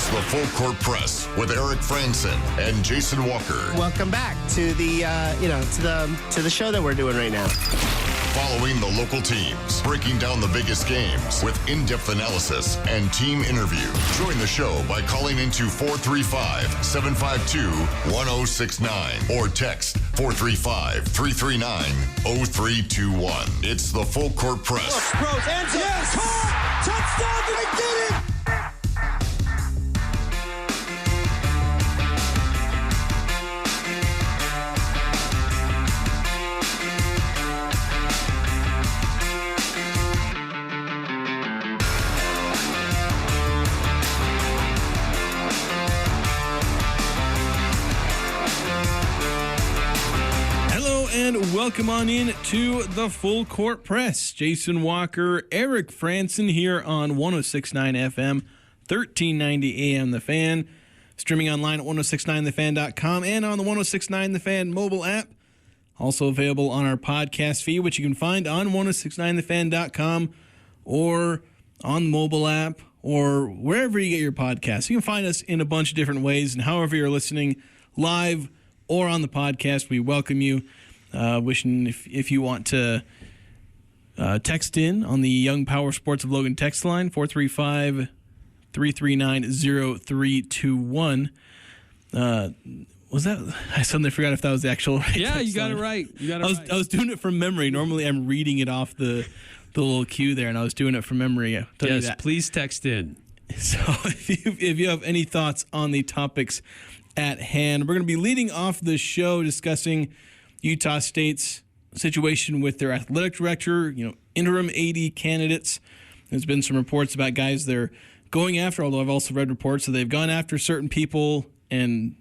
It's the Full Court Press with Eric Frandsen and Jason Walker. Welcome back to the to the show that we're doing right now. Following the local teams, breaking down the biggest games with in-depth analysis and team interview. Join the show by calling into 435-752-1069 or text 435-339-0321. It's the Full Court Press. Throws, ends up, yes! Caught! Touchdown! They did it! And welcome on in to the Full Court Press. Jason Walker, Eric Frandsen here on 106.9 FM, 1390 AM The Fan. Streaming online at 1069thefan.com and on the 1069 The Fan mobile app. Also available on our podcast feed, which you can find on 1069thefan.com or on the mobile app or wherever you get your podcasts. You can find us in a bunch of different ways, and however you're listening, live or on the podcast, we welcome you. Wishing if you want to text in on the Young Power Sports of Logan text line, 435-339-0321. Was that? I suddenly forgot if that was the actual right Yeah, text you got line. it right. I was doing it from memory. Normally I'm reading it off the little cue there, and I was doing it from memory. Yes, please text in. So if you have any thoughts on the topics at hand, we're going to be leading off the show discussing Utah State's situation with their athletic director, interim AD candidates. There's been some reports about guys they're going after, although I've also read reports that they've gone after certain people and,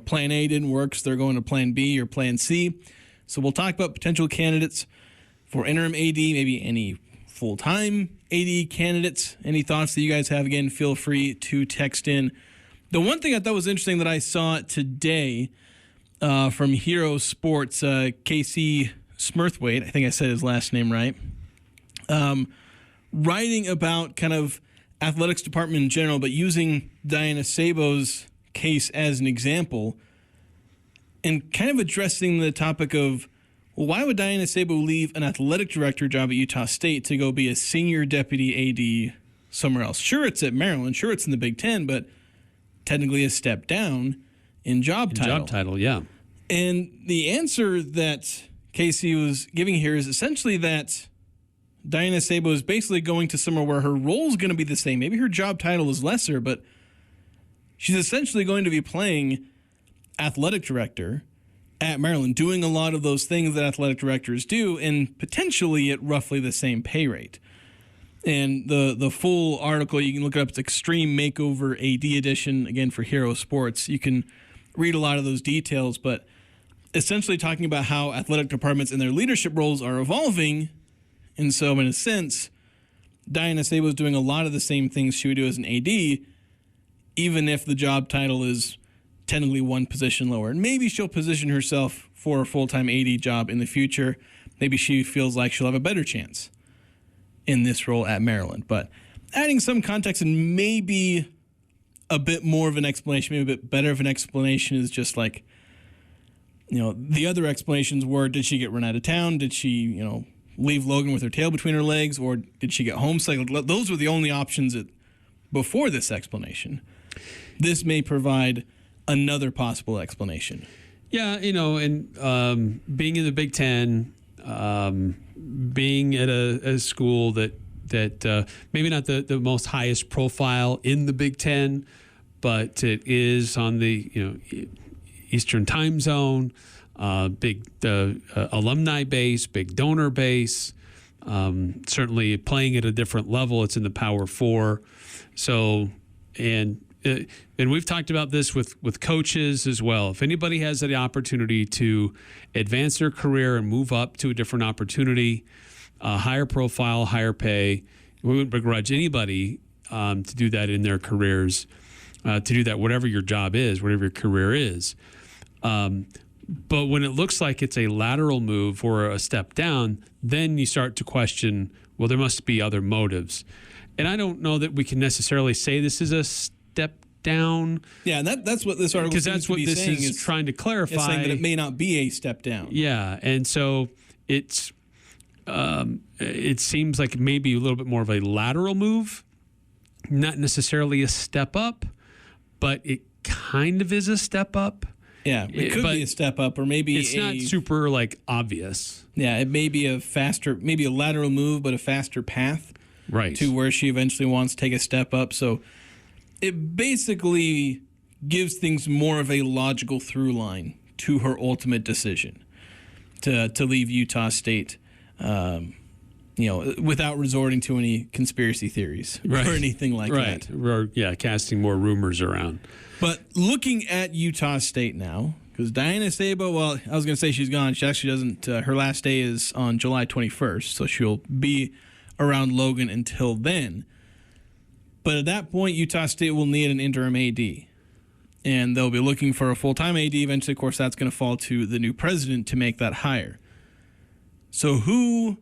plan A didn't work, so they're going to plan B or plan C. So we'll talk about potential candidates for interim AD, maybe any full-time AD candidates. Any thoughts that you guys have, again, feel free to text in. The one thing I thought was interesting that I saw today from Hero Sports, Casey Smurthwaite, I think I said his last name right, writing about kind of athletics department in general, but using Diana Sabo's case as an example and kind of addressing the topic of, well, why would Diana Sabo leave an athletic director job at Utah State to go be a senior deputy AD somewhere else? Sure, it's at Maryland. Sure, it's in the Big Ten, but technically a step down in job title. Job title, yeah. And the answer that Casey was giving here is essentially that Diana Sabo is basically going to somewhere where her role is going to be the same. Maybe her job title is lesser, but she's essentially going to be playing athletic director at Maryland, doing a lot of those things that athletic directors do, and potentially at roughly the same pay rate. And the full article, you can look it up. It's Extreme Makeover AD Edition, again, for Hero Sports. You can read a lot of those details, but essentially talking about how athletic departments and their leadership roles are evolving. And so, in a sense, Diana Sabo is doing a lot of the same things she would do as an AD, even if the job title is technically one position lower. And maybe she'll position herself for a full-time AD job in the future. Maybe she feels like she'll have a better chance in this role at Maryland. But adding some context and maybe a bit more of an explanation, maybe a bit better of an explanation is just like, the other explanations were, did she get run out of town? Did she, leave Logan with her tail between her legs? Or did she get homesick? Those were the only options before this explanation. This may provide another possible explanation. Yeah, and being in the Big Ten, being at a school that maybe not the most highest profile in the Big Ten, but it is on the Eastern time zone, big alumni base, big donor base, certainly playing at a different level. It's in the Power Four. So, and we've talked about this with coaches as well. If anybody has the opportunity to advance their career and move up to a different opportunity, higher profile, higher pay, we wouldn't begrudge anybody to do that in their careers, to do that whatever your job is, whatever your career is. But when it looks like it's a lateral move or a step down, then you start to question, well, there must be other motives. And I don't know that we can necessarily say this is a step down. Yeah, and that's what this article because seems that's to what be this saying is trying to clarify. It's saying that it may not be a step down. Yeah, and so it's it seems like maybe a little bit more of a lateral move, not necessarily a step up, but it kind of is a step up. Yeah, it could be a step up, or maybe it's not super like obvious. Yeah, it may be maybe a lateral move, but a faster path, right, to where she eventually wants to take a step up. So it basically gives things more of a logical through line to her ultimate decision to leave Utah State, without resorting to any conspiracy theories or anything like that. Or casting more rumors around. But looking at Utah State now, because Diana Sabo, well, I was going to say she's gone. She actually doesn't. Her last day is on July 21st, so she'll be around Logan until then. But at that point, Utah State will need an interim AD, and they'll be looking for a full-time AD. Eventually, of course, that's going to fall to the new president to make that hire. So who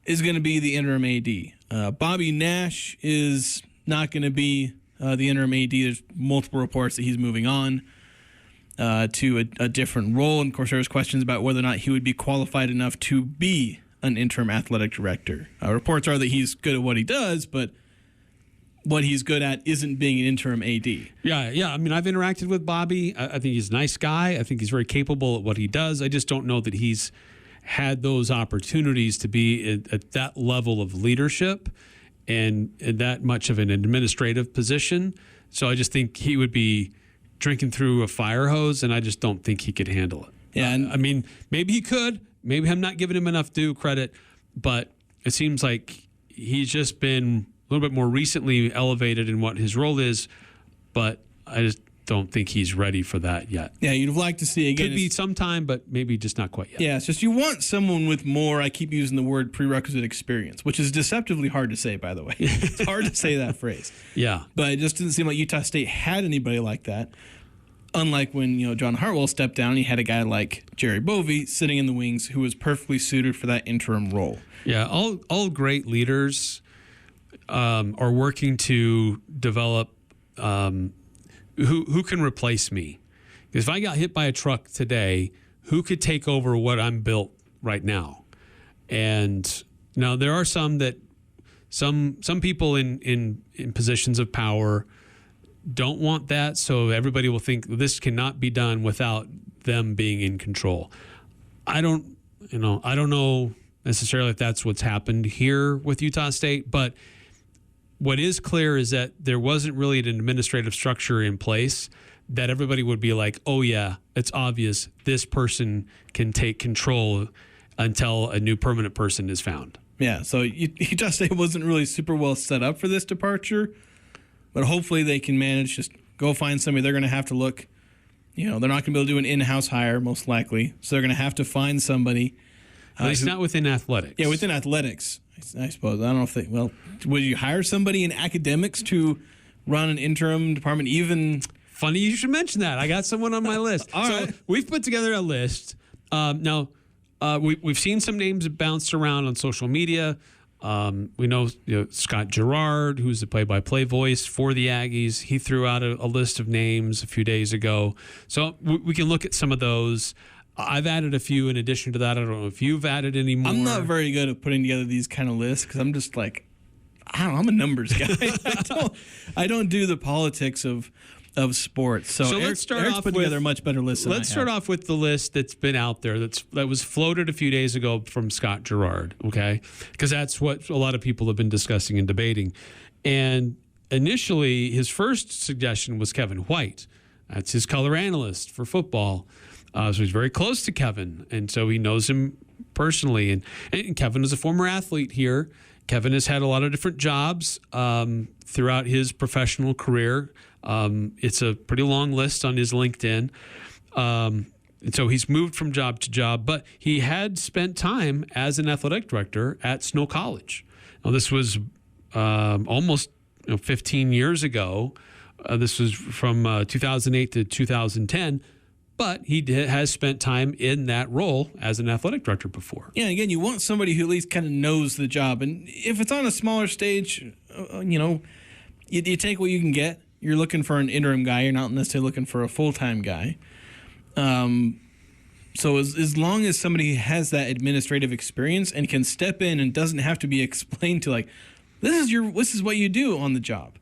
is going to be the interim AD? Bobby Nash is not going to be the interim AD. There's multiple reports that he's moving on to a different role. And, of course, there's questions about whether or not he would be qualified enough to be an interim athletic director. Reports are that he's good at what he does, but what he's good at isn't being an interim AD. Yeah. I mean, I've interacted with Bobby. I think he's a nice guy. I think he's very capable at what he does. I just don't know that he's had those opportunities to be at that level of leadership and that much of an administrative position. So I just think he would be drinking through a fire hose, and I just don't think he could handle it. Yeah, I mean, maybe he could. Maybe I'm not giving him enough due credit, but it seems like he's just been a little bit more recently elevated in what his role is, but I just don't think he's ready for that yet. Yeah, you'd like to see again. Could be sometime, but maybe just not quite yet. Yeah, it's just you want someone with more, I keep using the word prerequisite experience, which is deceptively hard to say, by the way. It's hard to say that phrase. Yeah. But it just didn't seem like Utah State had anybody like that. Unlike when, John Hartwell stepped down, he had a guy like Jerry Bovee sitting in the wings who was perfectly suited for that interim role. Yeah, all great leaders are working to develop who can replace me. Because if I got hit by a truck today, who could take over what I'm built right now? And now there are some people in positions of power don't want that, so everybody will think this cannot be done without them being in control. I don't know necessarily if that's what's happened here with Utah State, but what is clear is that there wasn't really an administrative structure in place that everybody would be like, oh yeah, it's obvious this person can take control until a new permanent person is found. Yeah, so Utah State wasn't really super well set up for this departure, but hopefully they can manage, just go find somebody. They're going to have to look, they're not going to be able to do an in-house hire most likely, so they're going to have to find somebody. At least not within athletics. Yeah, within athletics, I suppose. I don't know if would you hire somebody in academics to run an interim department even? Funny you should mention that. I got someone on my list. Right. We've put together a list. Now, we've seen some names bounced around on social media. We know, Scott Gerard, who's the play-by-play voice for the Aggies. He threw out a list of names a few days ago. So we can look at some of those. I've added a few in addition to that. I don't know if you've added any more. I'm not very good at putting together these kind of lists because I'm just like, I don't know, I'm a numbers guy. I don't do the politics of sports. So let's start Eric's off put together a much better list than Let's start off with the list that's been out there that was floated a few days ago from Scott Gerard, okay? Because that's what a lot of people have been discussing and debating. And initially, his first suggestion was Kevin White. That's his color analyst for football. So he's very close to Kevin, and so he knows him personally. And Kevin is a former athlete here. Kevin has had a lot of different jobs throughout his professional career. It's a pretty long list on his LinkedIn. And so he's moved from job to job, but he had spent time as an athletic director at Snow College. Now, this was almost 15 years ago. This was from 2008 to 2010. But he has spent time in that role as an athletic director before. Yeah, again, you want somebody who at least kind of knows the job. And if it's on a smaller stage, you take what you can get. you're looking for an interim guy. You're not necessarily looking for a full-time guy. So as long as somebody has that administrative experience and can step in and doesn't have to be explained to, like, this is what you do on the job.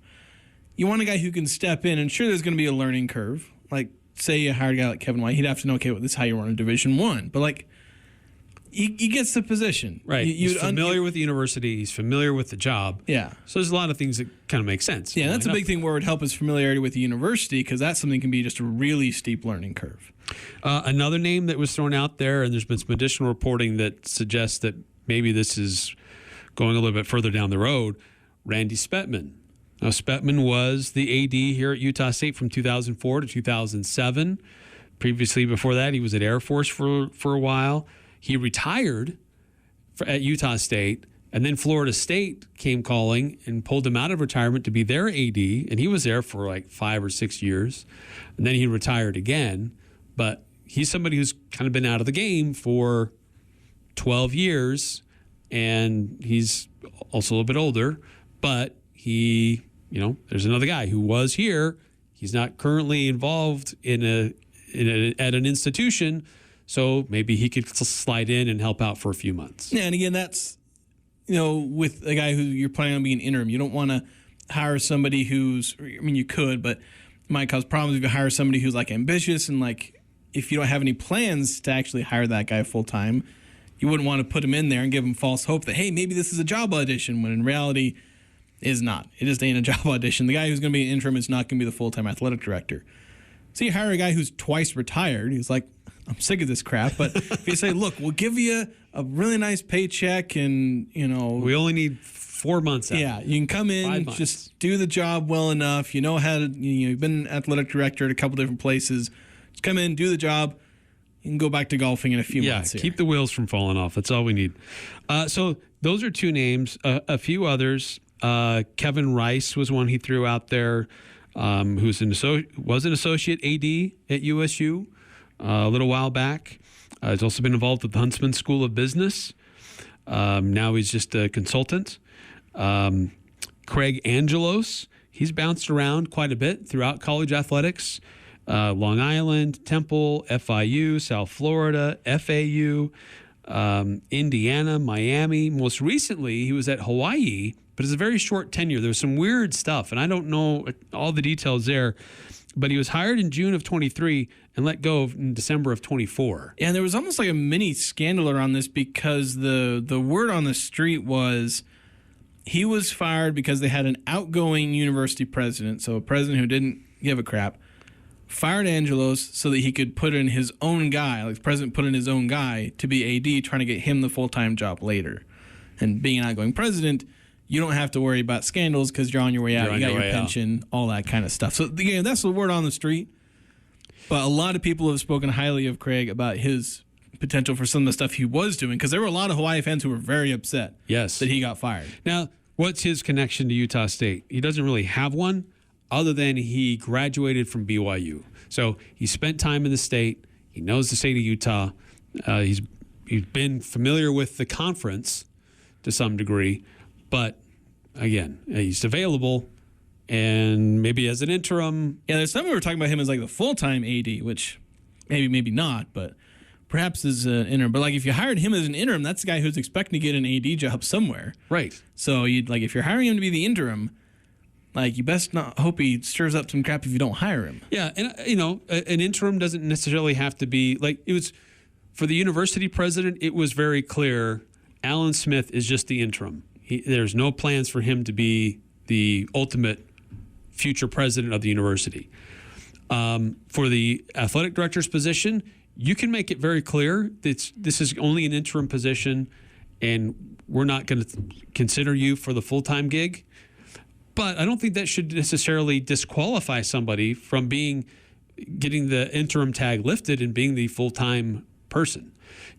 You want a guy who can step in, and sure, there's going to be a learning curve. Like, say you hired a guy like Kevin White, he'd have to know, okay, well, this is how you run a Division I. But, like, he gets the position. Right. He's familiar with the university. He's familiar with the job. Yeah. So there's a lot of things that kind of make sense. Yeah, that's a big thing where it would help is familiarity with the university, because that's something that can be just a really steep learning curve. Another name that was thrown out there, and there's been some additional reporting that suggests that maybe this is going a little bit further down the road, Randy Spetman. Now, Spetman was the AD here at Utah State from 2004 to 2007. Previously, before that, he was at Air Force for a while. He retired at Utah State, and then Florida State came calling and pulled him out of retirement to be their AD, and he was there for like 5 or 6 years. And then he retired again. But he's somebody who's kind of been out of the game for 12 years, and he's also a little bit older, but he, there's another guy who was here. He's not currently involved at an institution, so maybe he could slide in and help out for a few months. Yeah, and again, that's, with a guy who you're planning on being interim, you don't want to hire somebody you could, but it might cause problems if you hire somebody who's like ambitious, and like if you don't have any plans to actually hire that guy full time, you wouldn't want to put him in there and give him false hope that, hey, maybe this is a job audition, when in reality is not. It just ain't a job audition. The guy who's going to be an interim is not going to be the full-time athletic director. So you hire a guy who's twice retired. He's like, I'm sick of this crap. But if you say, look, we'll give you a really nice paycheck, and, we only need 4 months out. Yeah, you can come in, just do the job well enough. You know how to, you've been athletic director at a couple different places. Just come in, do the job. You can go back to golfing in a few months. Yeah, keep the wheels from falling off. That's all we need. So those are two names. A few others. Kevin Rice was one he threw out there, was an associate AD at USU a little while back. He's also been involved with the Huntsman School of Business. Now he's just a consultant. Craig Angelos, he's bounced around quite a bit throughout college athletics. Long Island, Temple, FIU, South Florida, FAU, Indiana, Miami. Most recently, he was at Hawaii, but it's a very short tenure. There was some weird stuff, and I don't know all the details there. But he was hired in June of 23 and let go in December of 24. And there was almost like a mini scandal around this, because the word on the street was he was fired because they had an outgoing university president, so a president who didn't give a crap, fired Angelos so that he could put in his own guy, like the president put in his own guy to be AD, trying to get him the full-time job later. And being an outgoing president, you don't have to worry about scandals because you're on your way out. You got your pension, all that kind of stuff. So again, that's the word on the street. But a lot of people have spoken highly of Craig about his potential for some of the stuff he was doing, because there were a lot of Hawaii fans who were very upset that he got fired. Now, what's his connection to Utah State? He doesn't really have one, other than he graduated from BYU. So he spent time in the state. He knows the state of Utah. He's been familiar with the conference to some degree. But, again, he's available, and maybe as an interim. Yeah, there's some we were talking about him as like the full-time AD, which maybe not, but perhaps as an interim. But, like, if you hired him as an interim, that's the guy who's expecting to get an AD job somewhere. Right. So, if you're hiring him to be the interim, like, you best not hope he stirs up some crap if you don't hire him. Yeah, and, an interim doesn't necessarily have to be, like, it was, for the university president, it was very clear Alan Smith is just the interim. There's no plans for him to be the ultimate future president of the university. For the athletic director's position, you can make it very clear that this is only an interim position, and we're not going to consider you for the full-time gig. But I don't think that should necessarily disqualify somebody from getting the interim tag lifted and being the full-time person.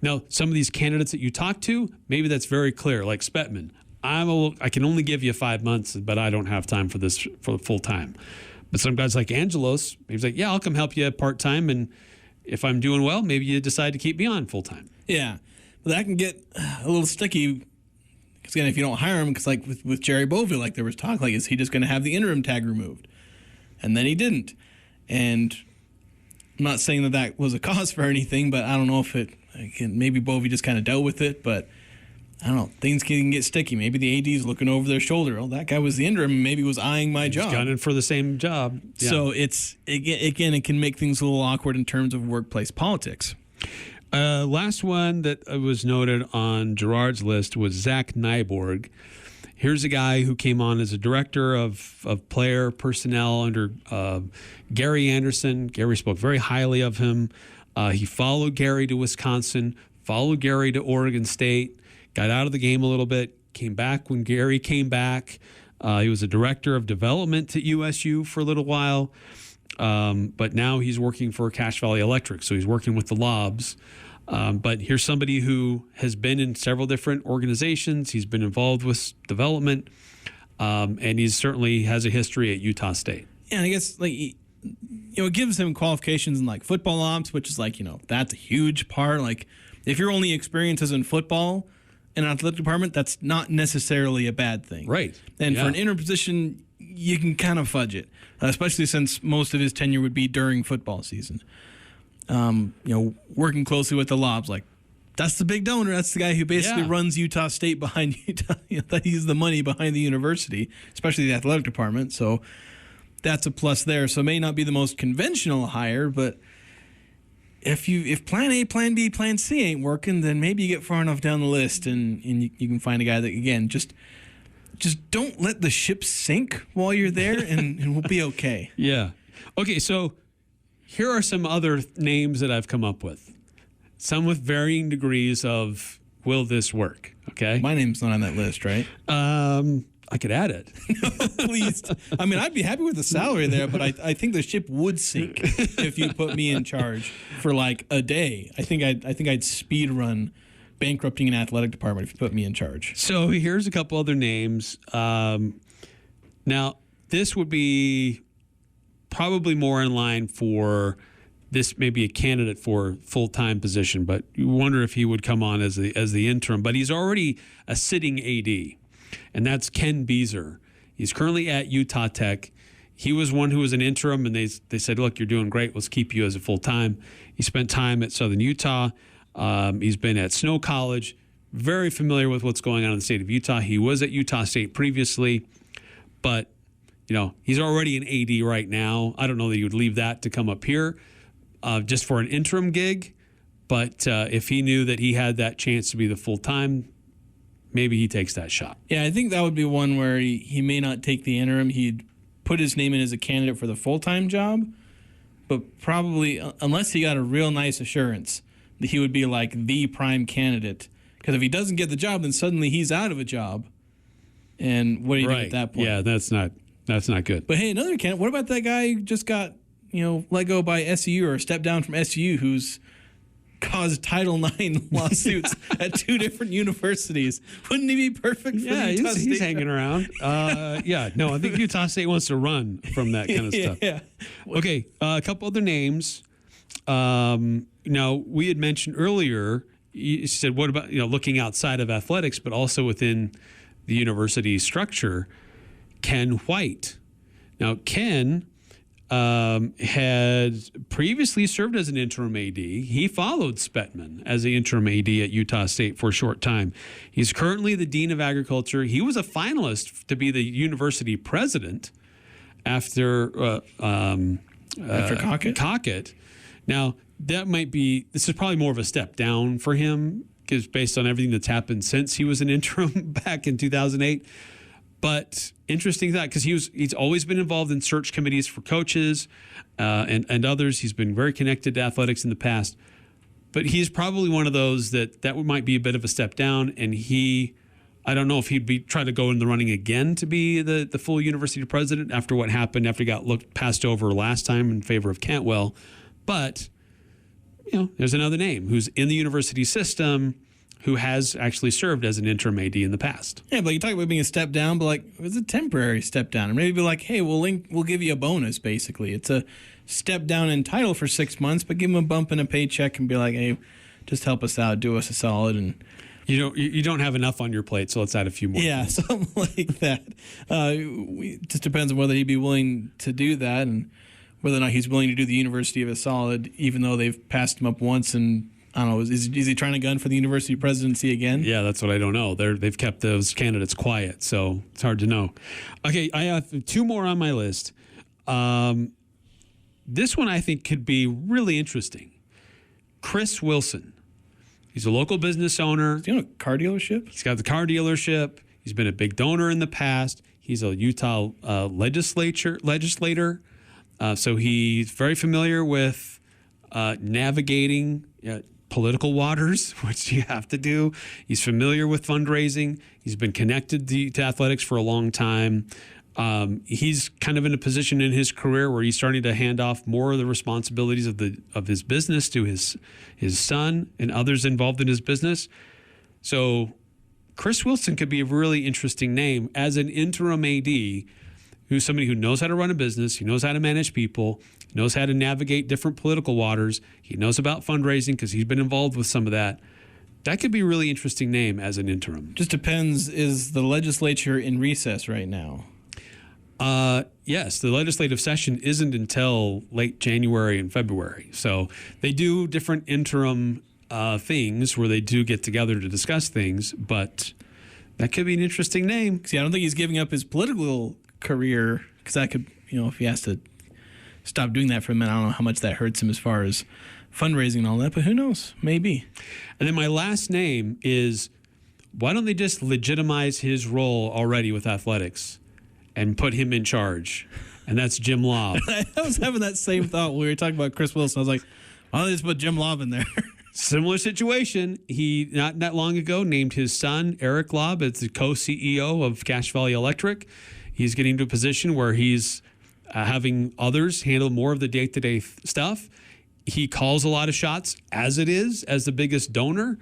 Now, some of these candidates that you talk to, maybe that's very clear, like Spetman. I can only give you 5 months, but I don't have time for this for full time. But some guys like Angelos, he's like, yeah, I'll come help you part time, and if I'm doing well, maybe you decide to keep me on full time. Yeah, but that can get a little sticky. Because again, if you don't hire him, because like with Jerry Boville, like there was talk, like is he just going to have the interim tag removed? and then he didn't. And I'm not saying that was a cause for anything, but I don't know if maybe Bovee just kind of dealt with it, but I don't know. Things can get sticky. Maybe the AD's looking over their shoulder. Oh, that guy was the interim. Maybe was eyeing my job. He's gunning for the same job. Yeah. So it can make things a little awkward in terms of workplace politics. Last one that was noted on Gerard's list was Zach Nyborg. Here's a guy who came on as a director of player personnel under Gary Anderson. Gary spoke very highly of him. He followed Gary to Wisconsin, followed Gary to Oregon State, got out of the game a little bit, came back when Gary came back. He was a director of development at USU for a little while, but now he's working for Cache Valley Electric, so he's working with the Lobs. But here's somebody who has been in several different organizations. He's been involved with development, and he certainly has a history at Utah State. Yeah, and I guess it gives him qualifications in football ops, which is that's a huge part. If your only experience is in football in an athletic department, that's not necessarily a bad thing. Right. And for an interim position, you can kind of fudge it, especially since most of his tenure would be during football season. Working closely with the Lobs, that's the big donor. That's the guy who basically runs Utah State behind Utah. He's the money behind the university, especially the athletic department. So that's a plus there. So it may not be the most conventional hire, but if plan A, plan B, plan C ain't working, then maybe you get far enough down the list and you can find a guy that, again, just don't let the ship sink while you're there and we'll be okay. Yeah. Okay, so here are some other names that I've come up with. Some with varying degrees of will this work, okay? My name's not on that list, right? I could add it. No, please. I mean, I'd be happy with the salary there, but I think the ship would sink if you put me in charge for a day. I think I'd speed run bankrupting an athletic department if you put me in charge. So here's a couple other names. Now, this would be probably more in line for this, maybe a candidate for full-time position, but you wonder if he would come on as the interim. But he's already a sitting AD. And that's Ken Beezer. He's currently at Utah Tech. He was one who was an interim, and they said, look, you're doing great. Let's keep you as a full-time. He spent time at Southern Utah. He's been at Snow College, very familiar with what's going on in the state of Utah. He was at Utah State previously, but he's already an AD right now. I don't know that he would leave that to come up here just for an interim gig, but if he knew that he had that chance to be the full-time, maybe he takes that shot. Yeah, I think that would be one where he may not take the interim. He'd put his name in as a candidate for the full-time job, but probably, unless he got a real nice assurance that he would be the prime candidate. Because if he doesn't get the job, then suddenly he's out of a job. And what do you do at that point? Yeah, that's not good. But hey, another candidate, what about that guy who just got, let go by SU or stepped down from SU who's caused Title IX lawsuits at two different universities? Wouldn't he be perfect for Utah State? He's hanging around. I think Utah State wants to run from that kind of stuff. Yeah. Okay, a couple other names. Now, we had mentioned earlier, you said, what about looking outside of athletics, but also within the university structure? Ken White. Now, Ken had previously served as an interim AD. He followed Spetman as the interim AD at Utah State for a short time. He's currently the Dean of Agriculture. He was a finalist to be the university president after Cockett. Now, this is probably more of a step down for him, because based on everything that's happened since he was an interim back in 2008. But interesting that, because he's always been involved in search committees for coaches and others. He's been very connected to athletics in the past. But he's probably one of those that might be a bit of a step down. And I don't know if he'd try to go in the running again to be the full university president after what happened, after he got passed over last time in favor of Cantwell. But there's another name who's in the university system, who has actually served as an interim AD in the past. Yeah, but you talk about being a step down, but it's a temporary step down. And maybe be like, hey, we'll give you a bonus, basically. It's a step down in title for 6 months, but give them a bump in a paycheck and be like, hey, just help us out, do us a solid, and You don't have enough on your plate, so let's add a few more. Yeah, something like that. It just depends on whether he'd be willing to do that and whether or not he's willing to do the University of a solid, even though they've passed him up once. And I don't know, is he trying to gun for the university presidency again? Yeah, that's what I don't know. They've kept those candidates quiet, so it's hard to know. Okay, I have two more on my list. This one I think could be really interesting. Chris Wilson. He's a local business owner. Does he own a car dealership? He's got the car dealership. He's been a big donor in the past. He's a Utah legislator. So he's very familiar with navigating political waters, which you have to do. He's familiar with fundraising. He's been connected to athletics for a long time. He's kind of in a position in his career where he's starting to hand off more of the responsibilities of his business to his son and others involved in his business. So Chris Wilson could be a really interesting name as an interim AD, who's somebody who knows how to run a business, he knows how to manage people, he knows how to navigate different political waters, he knows about fundraising because he's been involved with some of that. That could be a really interesting name as an interim. Just depends, is the legislature in recess right now? Yes, the legislative session isn't until late January and February. So they do different interim things where they do get together to discuss things, but that could be an interesting name. See, I don't think he's giving up his political career because that could, if he has to stop doing that for a minute, I don't know how much that hurts him as far as fundraising and all that, but who knows? Maybe. And then my last name is, why don't they just legitimize his role already with athletics and put him in charge? And that's Jim Lobb. I was having that same thought when we were talking about Chris Wilson. I was like, why don't they just put Jim Lobb in there? Similar situation. He, not that long ago, named his son, Eric Lobb, as the co-CEO of Cache Valley Electric. He's getting to a position where he's having others handle more of the day-to-day stuff. He calls a lot of shots as it is, as the biggest donor.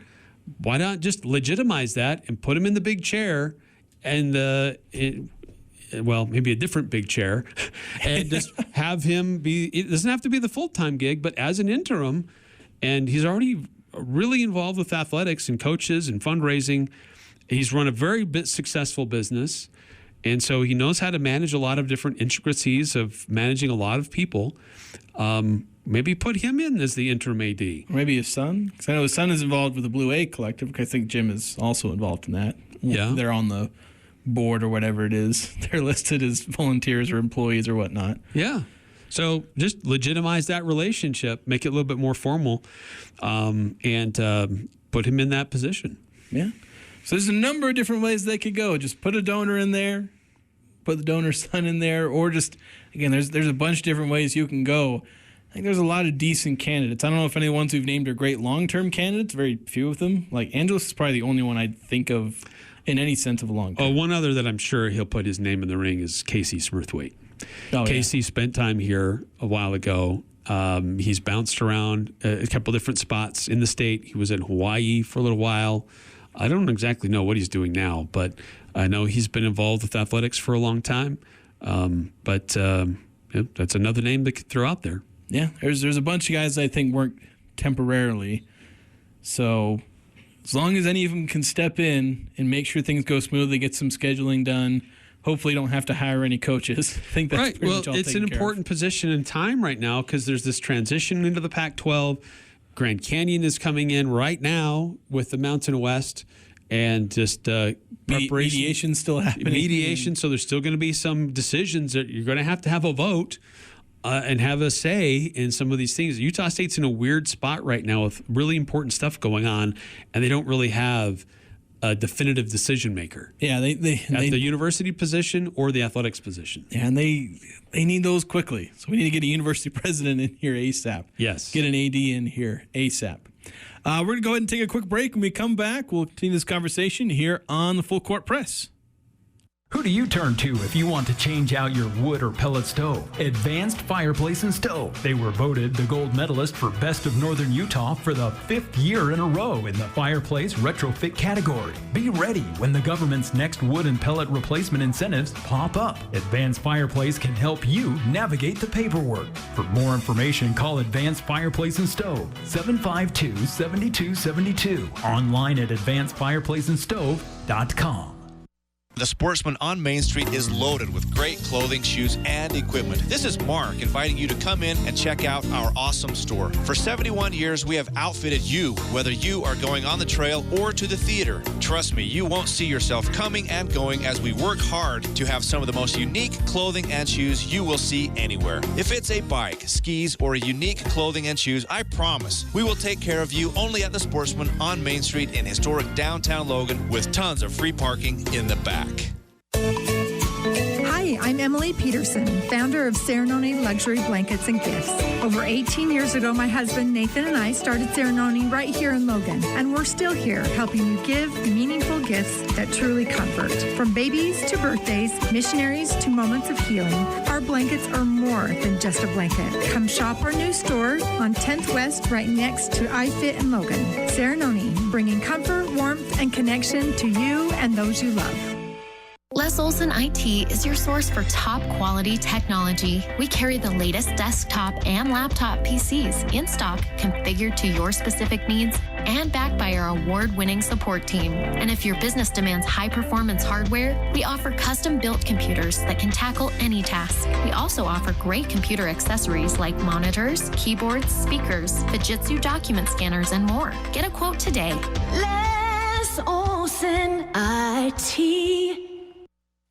Why not just legitimize that and put him in the big chair and maybe a different big chair, and just have him be, it doesn't have to be the full-time gig, but as an interim, and he's already really involved with athletics and coaches and fundraising. He's run a very successful business, and so he knows how to manage a lot of different intricacies of managing a lot of people. Maybe put him in as the interim AD. Or maybe his son, because I know his son is involved with the Blue A Collective, because I think Jim is also involved in that. Yeah. They're on the board or whatever it is. They're listed as volunteers or employees or whatnot. Yeah. So just legitimize that relationship, make it a little bit more formal, and put him in that position. Yeah. So there's a number of different ways they could go. Just put a donor in there, put the donor's son in there, or just, again, there's a bunch of different ways you can go. I think there's a lot of decent candidates. I don't know if any ones we've named are great long-term candidates, very few of them. Like Angelos is probably the only one I'd think of in any sense of a long term. Oh, one other that I'm sure he'll put his name in the ring is Casey Smurthwaite. Casey spent time here a while ago. He's bounced around a couple different spots in the state. He was in Hawaii for a little while. I don't exactly know what he's doing now, but I know he's been involved with athletics for a long time. But that's another name they could throw out there. Yeah, there's a bunch of guys I think work temporarily. So as long as any of them can step in and make sure things go smoothly, get some scheduling done, hopefully don't have to hire any coaches. I think that's right. Pretty Well, much all it's an important position in time right now because there's this transition into the Pac-12. Grand Canyon is coming in right now with the Mountain West, and just preparation. Mediation still happening. Mediation, so there's still going to be some decisions that you're going to have a vote and have a say in some of these things. Utah State's in a weird spot right now with really important stuff going on, and they don't really have a definitive decision maker. Yeah, they the university position or the athletics position. Yeah, and they need those quickly. So we need to get a university president in here ASAP. Yes. Get an AD in here ASAP. We're going to go ahead and take a quick break. When we come back, we'll continue this conversation here on the Full Court Press. Who do you turn to if you want to change out your wood or pellet stove? Advanced Fireplace and Stove. They were voted the gold medalist for Best of Northern Utah for the 5th year in a row in the fireplace retrofit category. Be ready when the government's next wood and pellet replacement incentives pop up. Advanced Fireplace can help you navigate the paperwork. For more information, call Advanced Fireplace and Stove, 752-7272. Online at advancedfireplaceandstove.com. The Sportsman on Main Street is loaded with great clothing, shoes, and equipment. This is Mark inviting you to come in and check out our awesome store. For 71 years, we have outfitted you, whether you are going on the trail or to the theater. Trust me, you won't see yourself coming and going as we work hard to have some of the most unique clothing and shoes you will see anywhere. If it's a bike, skis, or a unique clothing and shoes, I promise we will take care of you only at the Sportsman on Main Street in historic downtown Logan with tons of free parking in the back. Hi, I'm Emily Peterson, founder of Serenoni Luxury Blankets and Gifts. Over 18 years ago, my husband Nathan and I started Serenoni right here in Logan, and we're still here helping you give meaningful gifts that truly comfort. From babies to birthdays, missionaries to moments of healing, our blankets are more than just a blanket. Come shop our new store on 10th West right next to iFit in Logan. Serenoni, bringing comfort, warmth, and connection to you and those you love. Les Olson IT is your source for top quality technology. We carry the latest desktop and laptop PCs in stock, configured to your specific needs, and backed by our award-winning support team. And if your business demands high-performance hardware, we offer custom-built computers that can tackle any task. We also offer great computer accessories like monitors, keyboards, speakers, Fujitsu document scanners, and more. Get a quote today. Les Olson IT.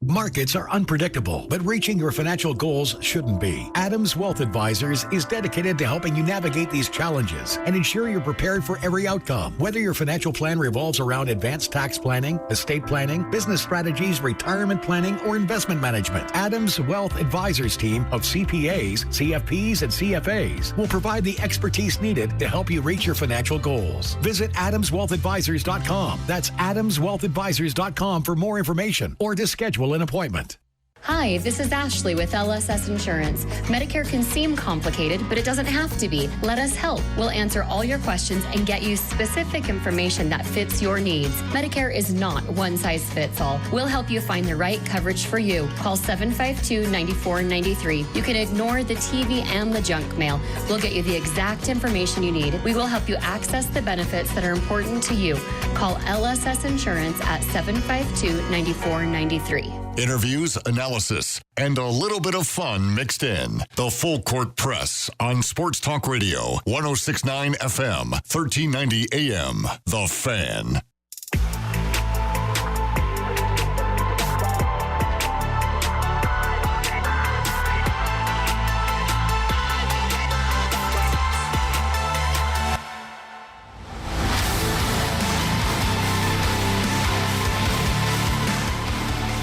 Markets are unpredictable, but reaching your financial goals shouldn't be. Adams Wealth Advisors is dedicated to helping you navigate these challenges and ensure you're prepared for every outcome. Whether your financial plan revolves around advanced tax planning, estate planning, business strategies, retirement planning, or investment management, Adams Wealth Advisors team of CPAs, CFPs, and CFAs will provide the expertise needed to help you reach your financial goals. Visit AdamsWealthAdvisors.com. That's AdamsWealthAdvisors.com for more information or to schedule an appointment. Hi, this is Ashley with LSS Insurance. Medicare can seem complicated, but it doesn't have to be. Let us help. We'll answer all your questions and get you specific information that fits your needs. Medicare is not one size fits all. We'll help you find the right coverage for you. Call 752-9493. You can ignore the TV and the junk mail. We'll get you the exact information you need. We will help you access the benefits that are important to you. Call LSS Insurance at 752-9493. Interviews, analysis, and a little bit of fun mixed in. The Full Court Press on Sports Talk Radio, 106.9 FM, 1390 AM. The Fan.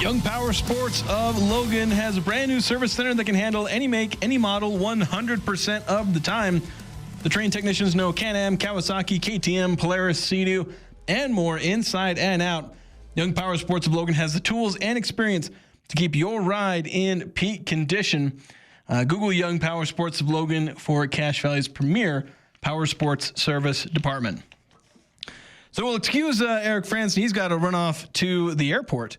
Young Power Sports of Logan has a brand new service center that can handle any make, any model 100% of the time. The trained technicians know Can-Am, Kawasaki, KTM, Polaris, Sea-Doo, and more inside and out. Young Power Sports of Logan has the tools and experience to keep your ride in peak condition. Google Young Power Sports of Logan for Cache Valley's premier power sports service department. So we'll excuse Eric Frandsen. He's got to run off to the airport.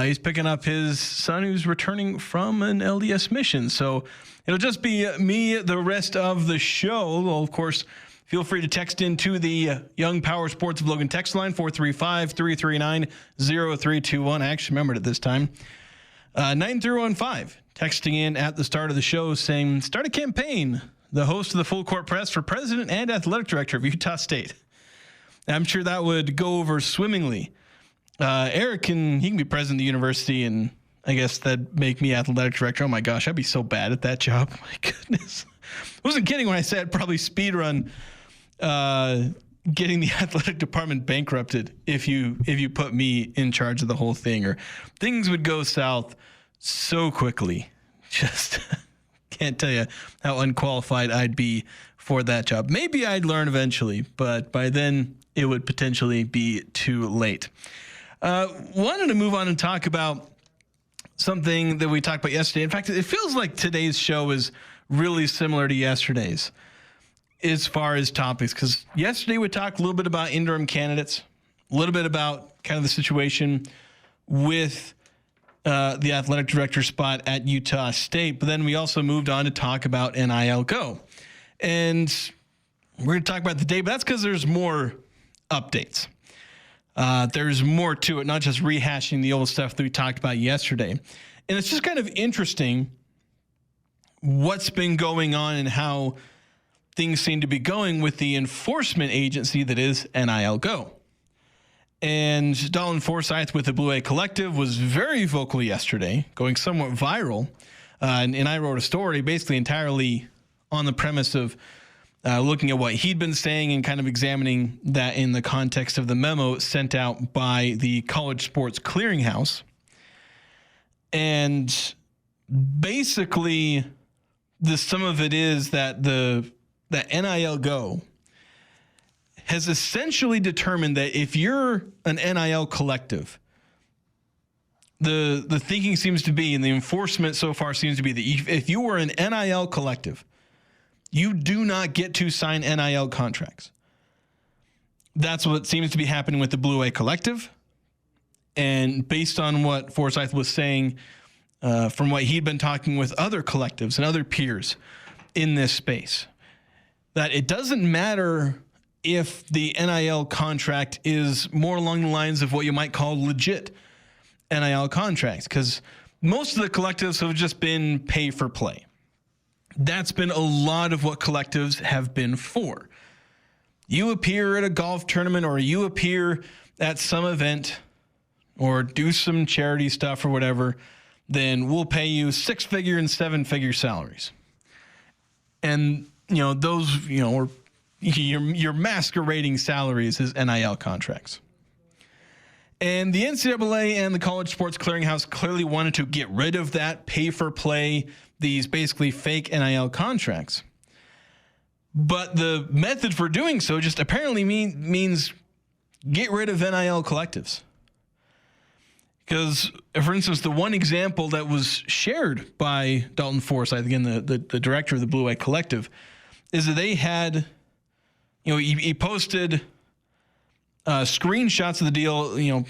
He's picking up his son who's returning from an LDS mission. So it'll just be me the rest of the show. Well, of course, feel free to text into the Young Power Sports of Logan text line, 435-339-0321. I actually remembered it this time. 9315, texting in at the start of the show saying, start a campaign. The host of the Full Court Press for president and athletic director of Utah State. I'm sure that would go over swimmingly. Eric can be president of the university, and I guess that'd make me athletic director. Oh my gosh, I'd be so bad at that job. My goodness. I wasn't kidding when I said probably speed run getting the athletic department bankrupted if you put me in charge of the whole thing, or things would go south so quickly. Just can't tell you how unqualified I'd be for that job. Maybe I'd learn eventually, but by then it would potentially be too late. Wanted to move on and talk about something that we talked about yesterday. In fact, it feels like today's show is really similar to yesterday's as far as topics, because yesterday we talked a little bit about interim candidates, a little bit about kind of the situation with the athletic director spot at Utah State, but then we also moved on to talk about NIL Go. And we're going to talk about the day, but that's because there's more updates. There's more to it, not just rehashing the old stuff that we talked about yesterday. And it's just kind of interesting what's been going on and how things seem to be going with the enforcement agency that is NIL Go. And Dalton Forsyth with the Blue A Collective was very vocal yesterday, going somewhat viral. And I wrote a story basically entirely on the premise of looking at what he'd been saying and kind of examining that in the context of the memo sent out by the College Sports Clearinghouse. And basically, some of it is that that NIL Go has essentially determined that if you're an NIL collective, the thinking seems to be, and the enforcement so far seems to be, that if you were an NIL collective, you do not get to sign NIL contracts. That's what seems to be happening with the Blue A Collective. And based on what Forsyth was saying, from what he'd been talking with other collectives and other peers in this space, that it doesn't matter if the NIL contract is more along the lines of what you might call legit NIL contracts, because most of the collectives have just been pay for play. That's been a lot of what collectives have been for. You appear at a golf tournament, or you appear at some event, or do some charity stuff or whatever, then we'll pay you 6-figure and 7-figure salaries. And, those, or your masquerading salaries is NIL contracts. And the NCAA and the College Sports Clearinghouse clearly wanted to get rid of that pay for play, these basically fake NIL contracts. But the method for doing so just apparently means get rid of NIL collectives. Because, for instance, the one example that was shared by Dalton Forsyth, again, the director of the Blue A Collective, is that they had, he posted screenshots of the deal,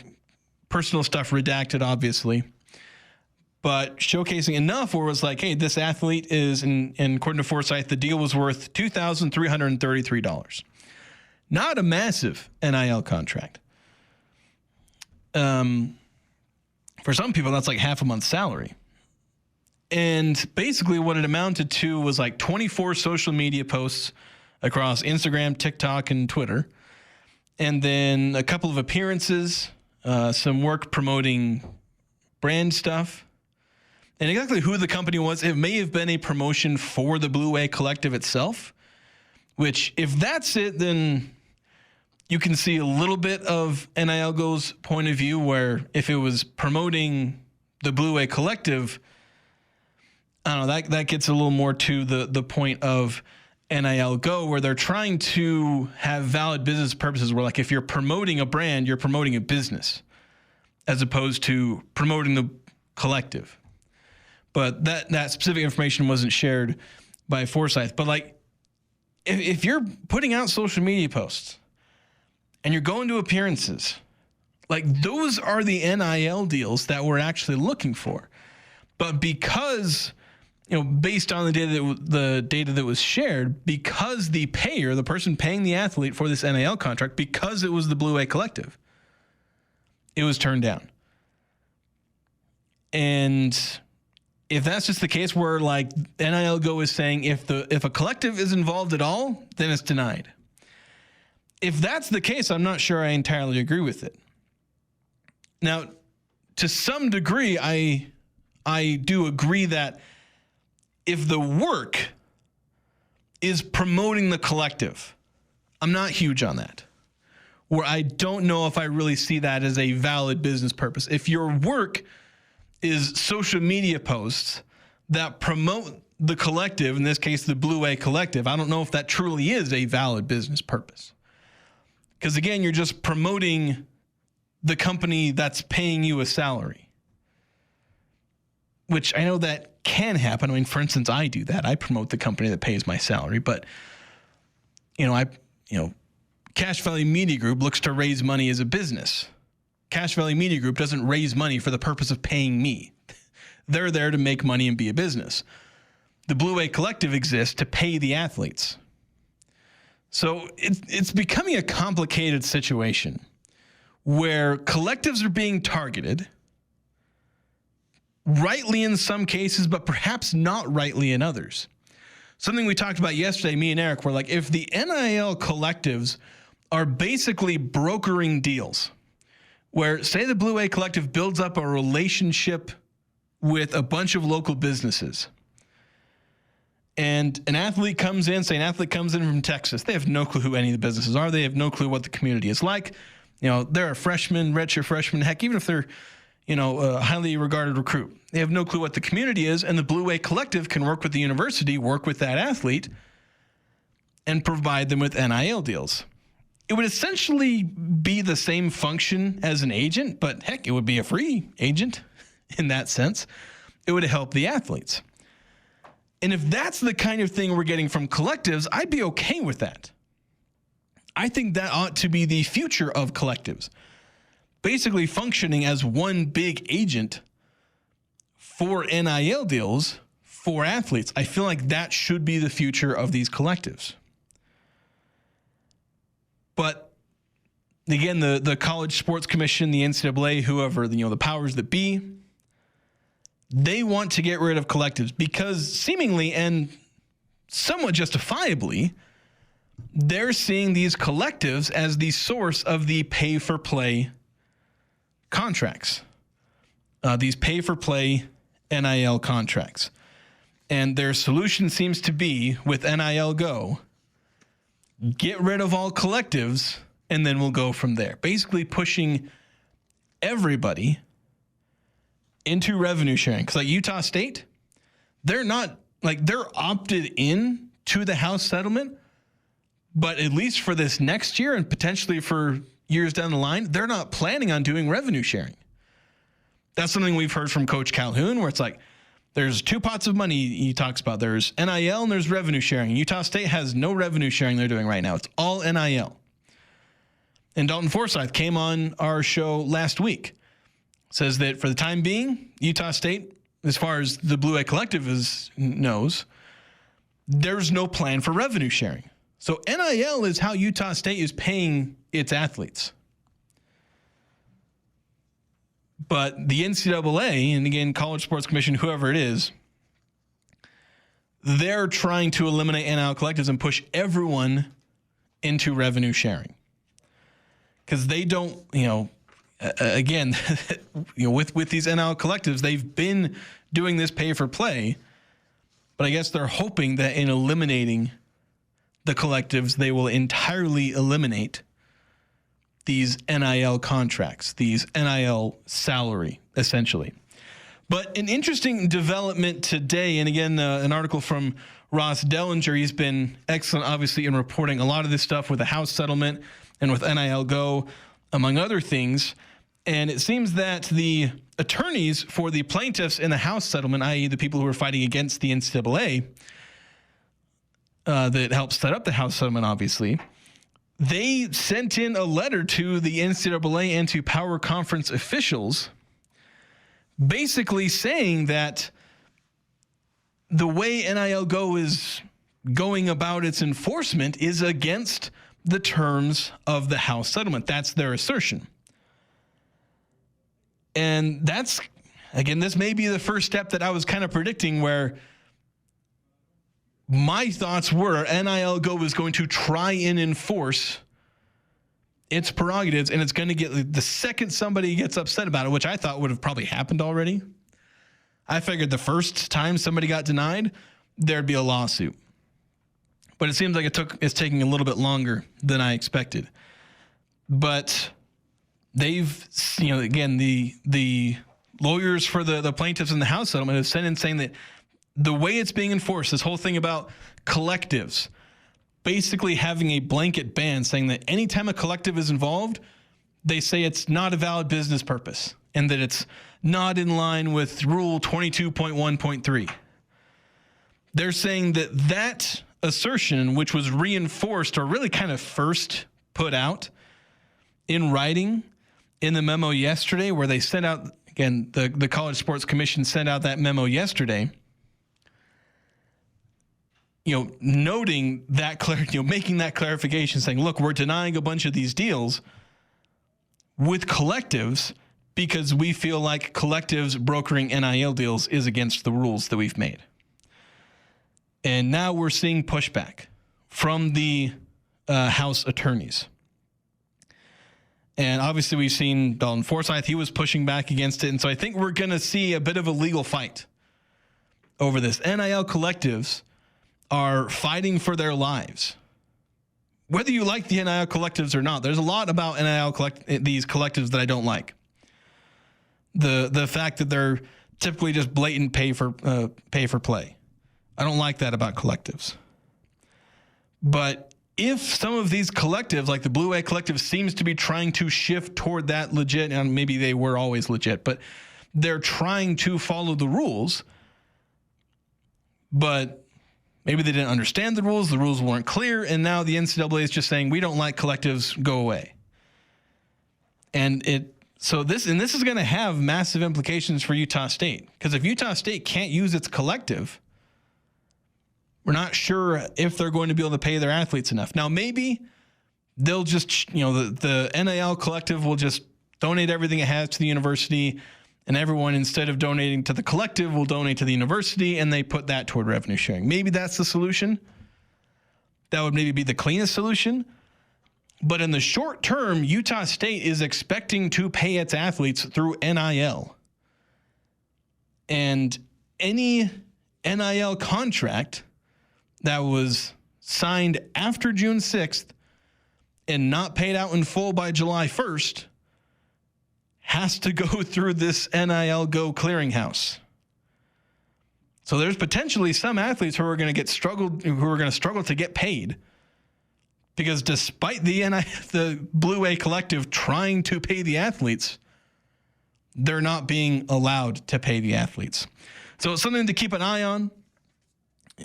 personal stuff redacted, obviously, but showcasing enough where it was like, hey, this athlete is, and according to Forsyth, the deal was worth $2,333. Not a massive NIL contract. For some people, that's like half a month's salary. And basically what it amounted to was like 24 social media posts across Instagram, TikTok, and Twitter. And then a couple of appearances, some work promoting brand stuff. And exactly who the company was, it may have been a promotion for the Blue A Collective itself, which if that's it, then you can see a little bit of NIL Go's point of view, where if it was promoting the Blue A Collective, I don't know, that gets a little more to the point of NIL Go, where they're trying to have valid business purposes, where like if you're promoting a brand, you're promoting a business as opposed to promoting the collective. But that specific information wasn't shared by Forsyth. But like if you're putting out social media posts and you're going to appearances, like those are the NIL deals that we're actually looking for. But because, based on the data that was shared, because the payer, the person paying the athlete for this NIL contract, because it was the Blue A Collective, it was turned down. And if that's just the case where like NIL Go is saying if a collective is involved at all, then it's denied. If that's the case, I'm not sure I entirely agree with it. Now, to some degree, I do agree that if the work is promoting the collective, I'm not huge on that. Where I don't know if I really see that as a valid business purpose. If your work is social media posts that promote the collective, in this case, the Blue A Collective, I don't know if that truly is a valid business purpose. Because again, you're just promoting the company that's paying you a salary. which I know that can happen. I mean, for instance, I do that. I promote the company that pays my salary, but Cash Valley Media Group looks to raise money as a business. Cash Valley Media Group doesn't raise money for the purpose of paying me. They're there to make money and be a business. The Blue Wave Collective exists to pay the athletes. So it's becoming a complicated situation where collectives are being targeted, rightly in some cases, but perhaps not rightly in others. Something we talked about yesterday, me and Eric, were like, if the NIL collectives are basically brokering deals, where, say, the Blue Wave Collective builds up a relationship with a bunch of local businesses, and an athlete comes in, say an athlete comes in from Texas. They have no clue who any of the businesses are. They have no clue what the community is like. They're a freshman, redshirt freshman. Heck, even if they're, a highly regarded recruit, they have no clue what the community is. And the Blue Wave Collective can work with the university, work with that athlete, and provide them with NIL deals. It would essentially be the same function as an agent, but heck, it would be a free agent in that sense. It would help the athletes. And if that's the kind of thing we're getting from collectives, I'd be okay with that. I think that ought to be the future of collectives. Basically functioning as one big agent for NIL deals for athletes. I feel like that should be the future of these collectives. But again, the College Sports Commission, the NCAA, whoever, the powers that be, they want to get rid of collectives because seemingly and somewhat justifiably, they're seeing these collectives as the source of the pay-for-play contracts, these pay-for-play NIL contracts. And their solution seems to be, with NIL Go, get rid of all collectives, and then we'll go from there. Basically pushing everybody into revenue sharing. Because like Utah State, they're opted in to the House settlement, but at least for this next year and potentially for years down the line, they're not planning on doing revenue sharing. That's something we've heard from Coach Calhoun, where it's like, there's two pots of money he talks about. There's NIL and there's revenue sharing. Utah State has no revenue sharing they're doing right now. It's all NIL. And Dalton Forsyth came on our show last week. Says that for the time being, Utah State, as far as the Blue Wave Collective knows, there's no plan for revenue sharing. So NIL is how Utah State is paying its athletes. But the NCAA, and again, College Sports Commission, whoever it is, they're trying to eliminate NIL collectives and push everyone into revenue sharing. Because they don't, again, with these NIL collectives, they've been doing this pay for play, but I guess they're hoping that in eliminating the collectives, they will entirely eliminate these NIL contracts, these NIL salary, essentially. But an interesting development today, and again, an article from Ross Dellinger. He's been excellent, obviously, in reporting a lot of this stuff with the House settlement and with NIL Go, among other things. And it seems that the attorneys for the plaintiffs in the House settlement, i.e. the people who are fighting against the NCAA, that helped set up the House settlement, obviously, they sent in a letter to the NCAA and to Power Conference officials basically saying that the way NIL Go is going about its enforcement is against the terms of the House settlement. That's their assertion. And that's, again, this may be the first step that I was kind of predicting, where my thoughts were NIL Go is going to try and enforce its prerogatives, and it's going to get, the second somebody gets upset about it, which I thought would have probably happened already. I figured the first time somebody got denied, there'd be a lawsuit. But it seems like it's taking a little bit longer than I expected. But they've, again, the lawyers for the plaintiffs in the House settlement have sent in saying that the way it's being enforced, this whole thing about collectives, basically having a blanket ban saying that anytime a collective is involved, they say it's not a valid business purpose and that it's not in line with Rule 22.1.3. They're saying that assertion, which was reinforced or really kind of first put out in writing in the memo yesterday, where they sent out, again, the College Sports Commission sent out that memo yesterday, noting that, making that clarification, saying, look, we're denying a bunch of these deals with collectives because we feel like collectives brokering NIL deals is against the rules that we've made. And now we're seeing pushback from the House attorneys. And obviously we've seen Dalton Forsythe, he was pushing back against it. And so I think we're going to see a bit of a legal fight over this. NIL collectives are fighting for their lives. Whether you like the NIL collectives or not, there's a lot about these collectives that I don't like. The fact that they're typically just blatant pay for play. I don't like that about collectives. But if some of these collectives, like the Blue Wave Collective, seems to be trying to shift toward that legit, and maybe they were always legit, but they're trying to follow the rules, but maybe they didn't understand the rules weren't clear, and now the NCAA is just saying, we don't like collectives, go away. And this is going to have massive implications for Utah State, because if Utah State can't use its collective, we're not sure if they're going to be able to pay their athletes enough. Now, maybe they'll just, the NIL collective will just donate everything it has to the university, and everyone, instead of donating to the collective, will donate to the university, and they put that toward revenue sharing. Maybe that's the solution. That would maybe be the cleanest solution. But in the short term, Utah State is expecting to pay its athletes through NIL. And any NIL contract that was signed after June 6th and not paid out in full by July 1st has to go through this NIL Go clearinghouse. So there's potentially some athletes who are going to struggle to get paid, because despite the Blue Wave Collective trying to pay the athletes, they're not being allowed to pay the athletes. So it's something to keep an eye on.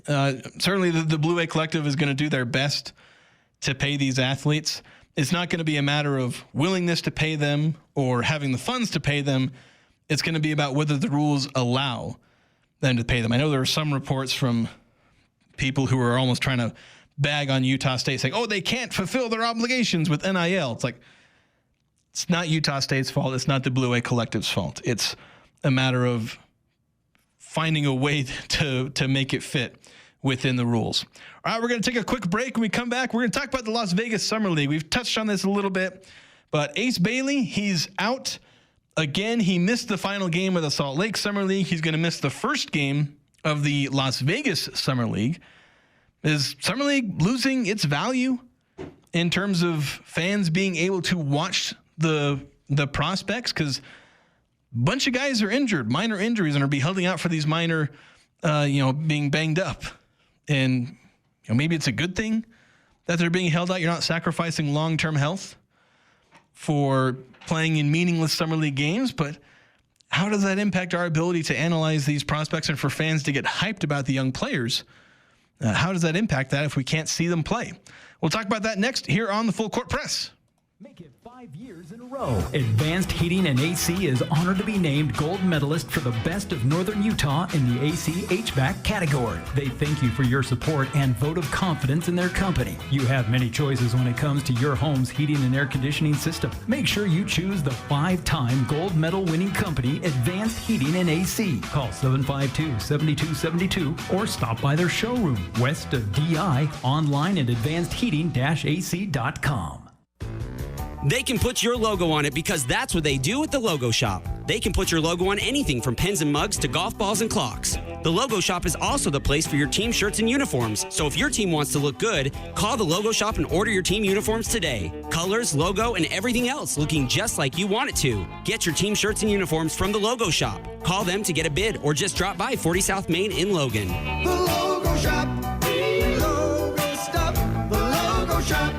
Certainly the Blue Wave Collective is going to do their best to pay these athletes. It's not going to be a matter of willingness to pay them or having the funds to pay them. It's going to be about whether the rules allow them to pay them. I know there are some reports from people who are almost trying to bag on Utah State, saying, they can't fulfill their obligations with NIL. It's like, it's not Utah State's fault. It's not the Blue Wave Collective's fault. It's a matter of finding a way to make it fit within the rules. All right, we're going to take a quick break. When we come back, we're going to talk about the Las Vegas Summer League. We've touched on this a little bit, but Ace Bailey, he's out again. He missed the final game of the Salt Lake Summer League. He's going to miss the first game of the Las Vegas Summer League. Is Summer League losing its value in terms of fans being able to watch the prospects? Because a bunch of guys are injured, minor injuries, and are be holding out for these minor, being banged up. And maybe it's a good thing that they're being held out. You're not sacrificing long-term health for playing in meaningless Summer League games, but how does that impact our ability to analyze these prospects and for fans to get hyped about the young players? How does that impact that if we can't see them play? We'll talk about that next here on the Full Court Press. Make it 5 years in a row. Advanced Heating and AC is honored to be named gold medalist for the best of Northern Utah in the AC HVAC category. They thank you for your support and vote of confidence in their company. You have many choices when it comes to your home's heating and air conditioning system. Make sure you choose the 5-time gold medal winning company, Advanced Heating and AC. Call 752-7272 or stop by their showroom west of DI, online at advancedheating-ac.com. They can put your logo on it because that's what they do at the Logo Shop. They can put your logo on anything from pens and mugs to golf balls and clocks. The Logo Shop is also the place for your team shirts and uniforms. So if your team wants to look good, call the Logo Shop and order your team uniforms today. Colors, logo, and everything else looking just like you want it to. Get your team shirts and uniforms from the Logo Shop. Call them to get a bid or just drop by 40 South Main in Logan. The Logo Shop. The Logo Stop. The Logo Shop.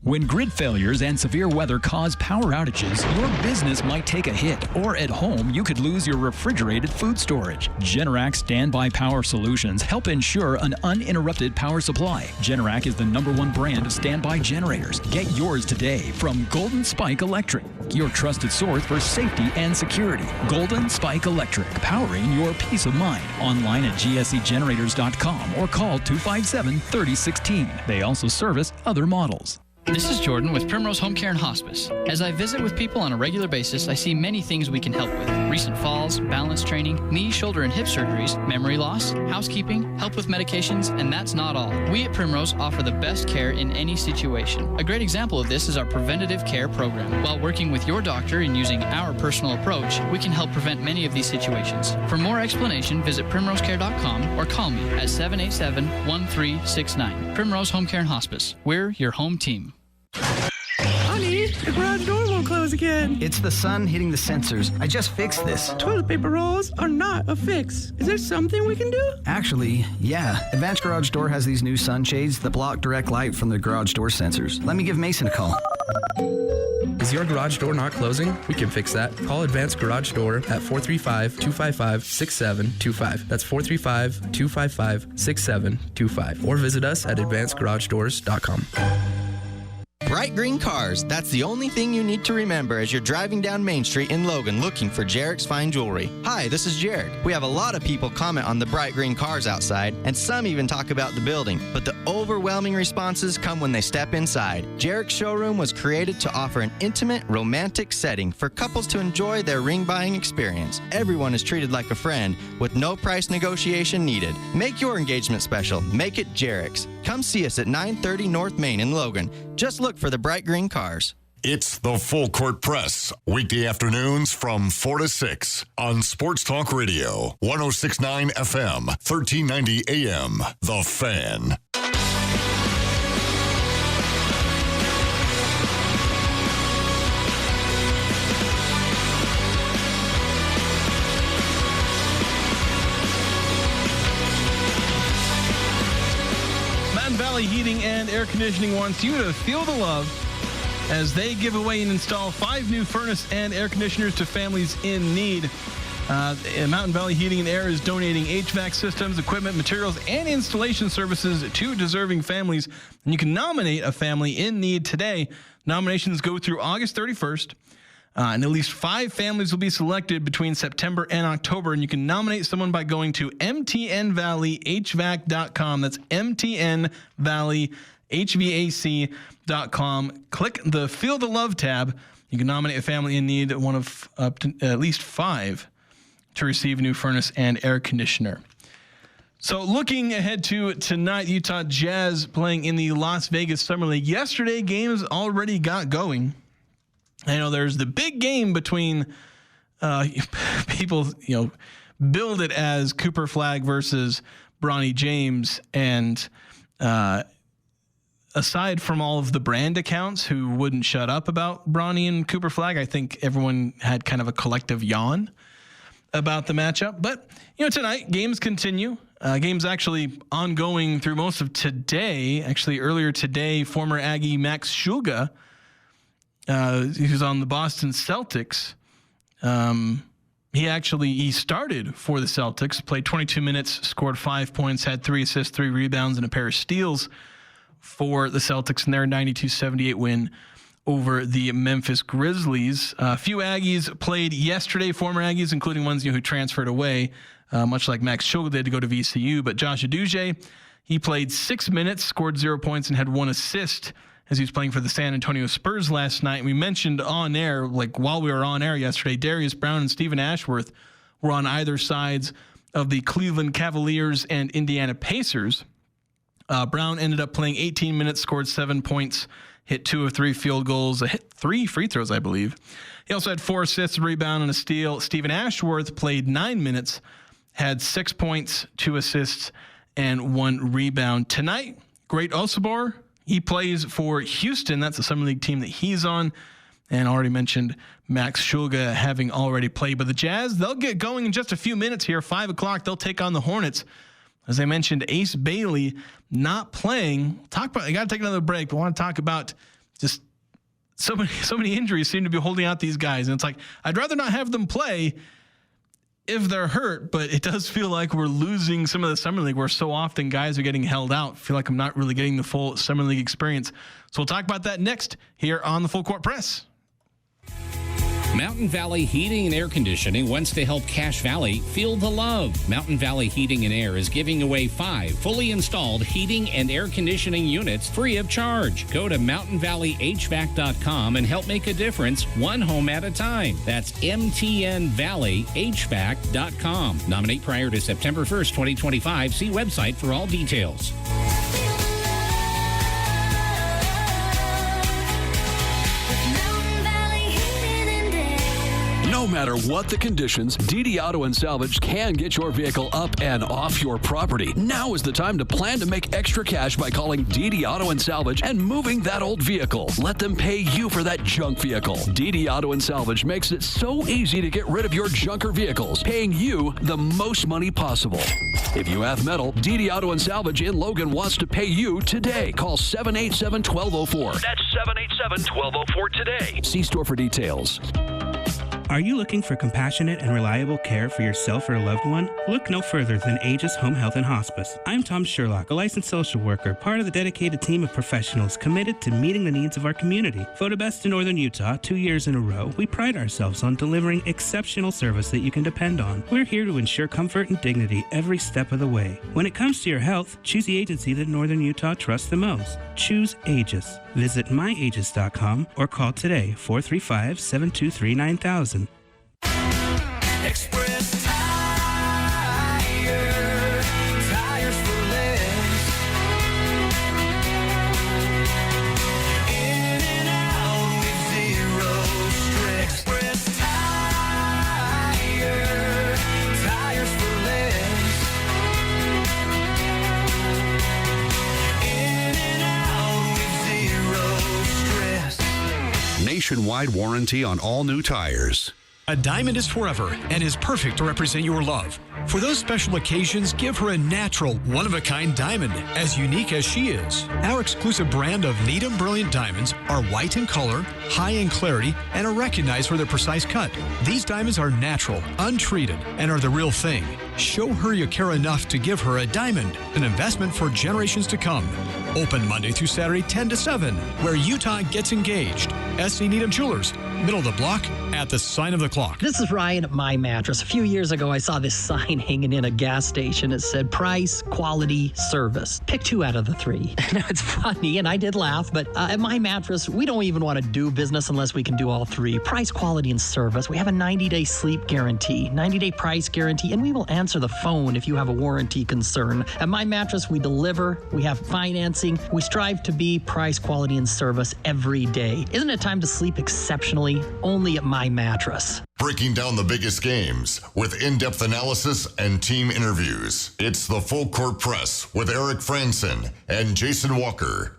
When grid failures and severe weather cause power outages, your business might take a hit, or at home, you could lose your refrigerated food storage. Generac Standby Power Solutions help ensure an uninterrupted power supply. Generac is the #1 brand of standby generators. Get yours today from Golden Spike Electric, your trusted source for safety and security. Golden Spike Electric, powering your peace of mind. Online at gscgenerators.com or call 257-3016. They also service other models. This is Jordan with Primrose Home Care and Hospice. As I visit with people on a regular basis, I see many things we can help with. Recent falls, balance training, knee, shoulder, and hip surgeries, memory loss, housekeeping, help with medications, and that's not all. We at Primrose offer the best care in any situation. A great example of this is our preventative care program. While working with your doctor and using our personal approach, we can help prevent many of these situations. For more explanation, visit primrosecare.com or call me at 787-1369. Primrose Home Care and Hospice. We're your home team. Honey, the garage door won't close again. It's the sun hitting the sensors. I just fixed this. Toilet paper rolls are not a fix. Is there something we can do? Actually, yeah. Advanced Garage Door has these new sunshades that block direct light from the garage door sensors. Let me give Mason a call. Is your garage door not closing? We can fix that. Call Advanced Garage Door at 435-255-6725. That's 435-255-6725. Or visit us at advancedgaragedoors.com. Bright green cars, that's the only thing you need to remember as you're driving down Main Street in Logan looking for Jarek's Fine Jewelry. Hi, this is Jarek. We have a lot of people comment on the bright green cars outside, and some even talk about the building, but the overwhelming responses come when they step inside. Jarek's showroom was created to offer an intimate, romantic setting for couples to enjoy their ring buying experience. Everyone is treated like a friend with no price negotiation needed. Make your engagement special. Make it Jarek's. Come see us at 930 North Main in Logan. Just look for the bright green cars. It's the Full Court Press, weekday afternoons from 4 to 6 on Sports Talk Radio, 106.9 FM, 1390 AM. The Fan. Valley Heating and Air Conditioning wants you to feel the love as they give away and install 5 new furnace and air conditioners to families in need. Mountain Valley Heating and Air is donating HVAC systems, equipment, materials, and installation services to deserving families. And you can nominate a family in need today. Nominations go through August 31st. And at least 5 families will be selected between September and October. And you can nominate someone by going to mtnvalleyhvac.com. That's mtnvalleyhvac.com. Click the Feel the Love tab. You can nominate a family in need, one of up to at least 5, to receive a new furnace and air conditioner. So looking ahead to tonight, Utah Jazz playing in the Las Vegas Summer League. Yesterday, games already got going. I know there's the big game between people, build it as Cooper Flag versus Bronny James. And aside from all of the brand accounts who wouldn't shut up about Bronny and Cooper Flag, I think everyone had kind of a collective yawn about the matchup. But, tonight, games continue. Games actually ongoing through most of today. Actually, earlier today, former Aggie Max Shulga, who's on the Boston Celtics. He started for the Celtics, played 22 minutes, scored 5 points, had 3 assists, 3 rebounds, and a pair of steals for the Celtics in their 92-78 win over the Memphis Grizzlies. A few Aggies played yesterday, former Aggies, including ones who transferred away, much like Max Shulga did to go to VCU. But Josh Aduje, he played 6 minutes, scored 0 points, and had 1 assist as he was playing for the San Antonio Spurs last night. And we mentioned on air, while we were on air yesterday, Darius Brown and Stephen Ashworth were on either sides of the Cleveland Cavaliers and Indiana Pacers. Brown ended up playing 18 minutes, scored 7 points, hit 2 of 3 field goals, hit 3 free throws, I believe. He also had 4 assists, a rebound, and a steal. Stephen Ashworth played 9 minutes, had 6 points, 2 assists, and 1 rebound. Tonight, Great Osobor, he plays for Houston. That's the Summer League team that he's on. And already mentioned Max Shulga having already played. But the Jazz, they'll get going in just a few minutes here. 5 o'clock, they'll take on the Hornets. As I mentioned, Ace Bailey not playing. I got to take another break, but I want to talk about just so many injuries seem to be holding out these guys. And it's like, I'd rather not have them play if they're hurt, but it does feel like we're losing some of the Summer League where so often guys are getting held out. I feel like I'm not really getting the full Summer League experience. So we'll talk about that next here on the Full Court Press. Mountain Valley Heating and Air Conditioning wants to help Cache Valley feel the love. Mountain Valley Heating and Air is giving away 5 fully installed heating and air conditioning units free of charge. Go to mountainvalleyhvac.com and help make a difference one home at a time. That's mtnvalleyhvac.com. Nominate prior to September 1st, 2025. See website for all details. No matter what the conditions, DD Auto and Salvage can get your vehicle up and off your property. Now is the time to plan to make extra cash by calling DD Auto and Salvage and moving that old vehicle. Let them pay you for that junk vehicle. DD Auto and Salvage makes it so easy to get rid of your junker vehicles, paying you the most money possible. If you have metal, DD Auto and Salvage in Logan wants to pay you today. Call 787-1204. That's 787-1204 today. See store for details. Are you looking for compassionate and reliable care for yourself or a loved one? Look no further than Aegis Home Health and Hospice. I'm Tom Sherlock, a licensed social worker, part of the dedicated team of professionals committed to meeting the needs of our community. Voted best in Northern Utah 2 years in a row, we pride ourselves on delivering exceptional service that you can depend on. We're here to ensure comfort and dignity every step of the way. When it comes to your health, choose the agency that Northern Utah trusts the most. Choose Aegis. Visit myaegis.com or call today 435-723-9000. Express Tire, tires for less. In and out with zero stress. Express Tire, tires for less. In and out with zero stress. Nationwide warranty on all new tires. A diamond is forever and is perfect to represent your love. For those special occasions, give her a natural, one-of-a-kind diamond, as unique as she is. Our exclusive brand of Needham Brilliant Diamonds are white in color, high in clarity, and are recognized for their precise cut. These diamonds are natural, untreated, and are the real thing. Show her you care enough to give her a diamond, an investment for generations to come. Open Monday through Saturday, 10 to 7, where Utah gets engaged. SC Needham Jewelers, middle of the block, at the sign of the clock. This is Ryan at My Mattress. A few years ago, I saw this sign hanging in a gas station. It said price, quality, service. Pick 2 out of the 3. Now, it's funny, and I did laugh, but at My Mattress, we don't even want to do business unless we can do all 3. Price, quality, and service. We have a 90-day sleep guarantee, 90-day price guarantee, and we will answer the phone if you have a warranty concern. At My Mattress, we deliver, we have financing, we strive to be price, quality, and service every day. Isn't it time to sleep exceptionally? Only at My Mattress. Breaking down the biggest games with in-depth analysis and team interviews. It's the Full Court Press with Eric Frandsen and Jason Walker.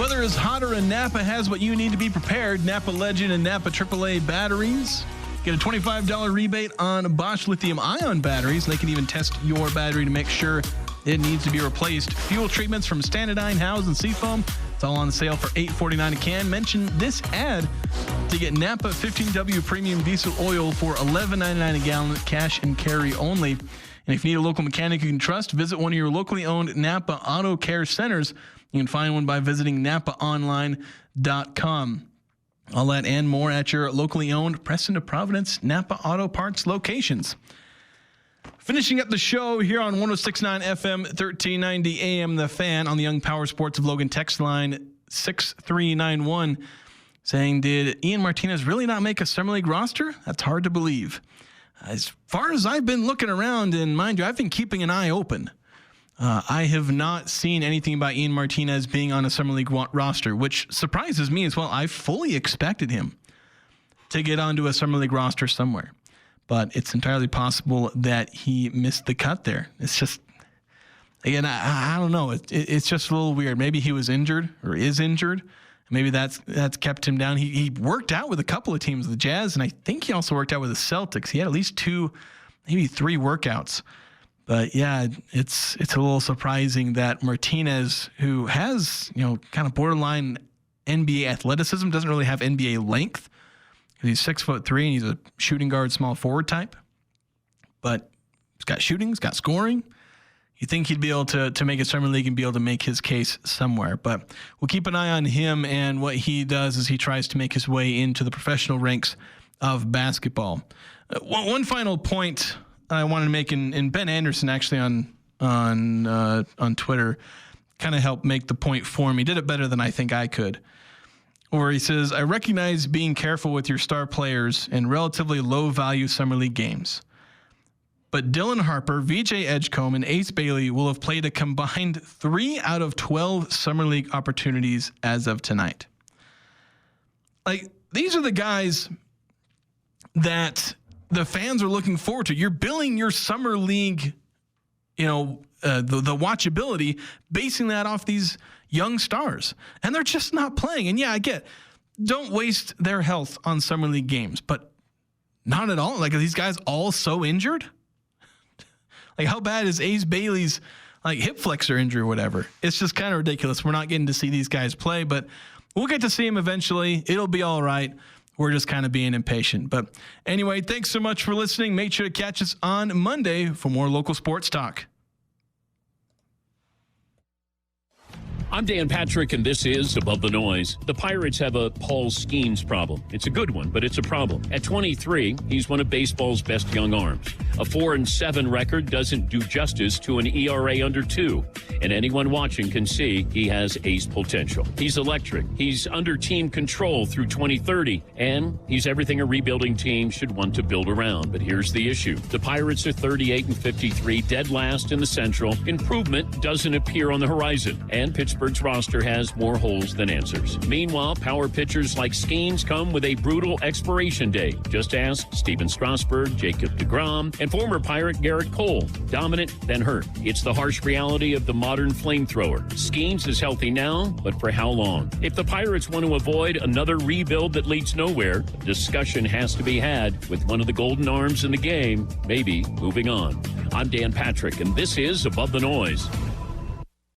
Weather is hotter and Napa has what you need to be prepared. Napa Legend and Napa AAA batteries. Get a $25 rebate on Bosch lithium-ion batteries. They can even test your battery to make sure it needs to be replaced. Fuel treatments from Standardine, Howes, and Seafoam. It's all on sale for $8.49 a can. Mention this ad to get Napa 15W Premium Diesel Oil for $11.99 a gallon, cash and carry only. And if you need a local mechanic you can trust, visit one of your locally owned Napa Auto Care Centers. You can find one by visiting NapaOnline.com. All that and more at your locally owned Preston to Providence Napa Auto Parts locations. Finishing up the show here on 106.9 FM, 1390 AM, The Fan, on the Young Power Sports of Logan text line 6391, saying, did Ian Martinez really not make a Summer League roster? That's hard to believe. As far as I've been looking around, and mind you, I've been keeping an eye open. I have not seen anything about Ian Martinez being on a Summer League roster, which surprises me as well. I fully expected him to get onto a Summer League roster somewhere. But it's entirely possible that he missed the cut there. It's just, again, I don't know. It's just a little weird. Maybe he was injured or is injured. Maybe that's kept him down. He worked out with a couple of teams, the Jazz, and I think he also worked out with the Celtics. He had at least 2, maybe 3 workouts. But yeah, it's a little surprising that Martinez, who has, kind of borderline NBA athleticism, doesn't really have NBA length. He's 6'3" and he's a shooting guard, small forward type. But he's got shooting, he's got scoring. You think he'd be able to make a summer league and be able to make his case somewhere. But we'll keep an eye on him, and what he does is he tries to make his way into the professional ranks of basketball. One final point I wanted to make, and Ben Anderson actually on Twitter kind of helped make the point for me. He did it better than I think I could. Where he says, I recognize being careful with your star players in relatively low-value summer league games. But Dylan Harper, VJ Edgecombe, and Ace Bailey will have played a combined 3 out of 12 summer league opportunities as of tonight. Like, these are the guys that the fans are looking forward to. You're billing your summer league, the watchability, basing that off these young stars. And they're just not playing. And yeah, I get, don't waste their health on summer league games, but not at all. Like, are these guys all so injured? Like, how bad is Ace Bailey's hip flexor injury or whatever? It's just kind of ridiculous. We're not getting to see these guys play, but we'll get to see them eventually. It'll be all right. We're just kind of being impatient. But anyway, thanks so much for listening. Make sure to catch us on Monday for more local sports talk. I'm Dan Patrick, and this is Above the Noise. The Pirates have a Paul Skeens problem. It's a good one, but it's a problem. At 23, he's one of baseball's best young arms. A 4-7 record doesn't do justice to an ERA under 2. And anyone watching can see he has ace potential. He's electric. He's under team control through 2030. And he's everything a rebuilding team should want to build around. But here's the issue. The Pirates are 38-53, dead last in the Central. Improvement doesn't appear on the horizon. And Pittsburgh's roster has more holes than answers. Meanwhile, power pitchers like Skeens come with a brutal expiration date. Just ask Steven Strasburg, Jacob deGrom, and former Pirate Garrett Cole. Dominant, then hurt. It's the harsh reality of the modern flamethrower. Skeens is healthy now, but for how long? If the Pirates want to avoid another rebuild that leads nowhere, a discussion has to be had with one of the golden arms in the game, maybe moving on. I'm Dan Patrick, and this is Above the Noise.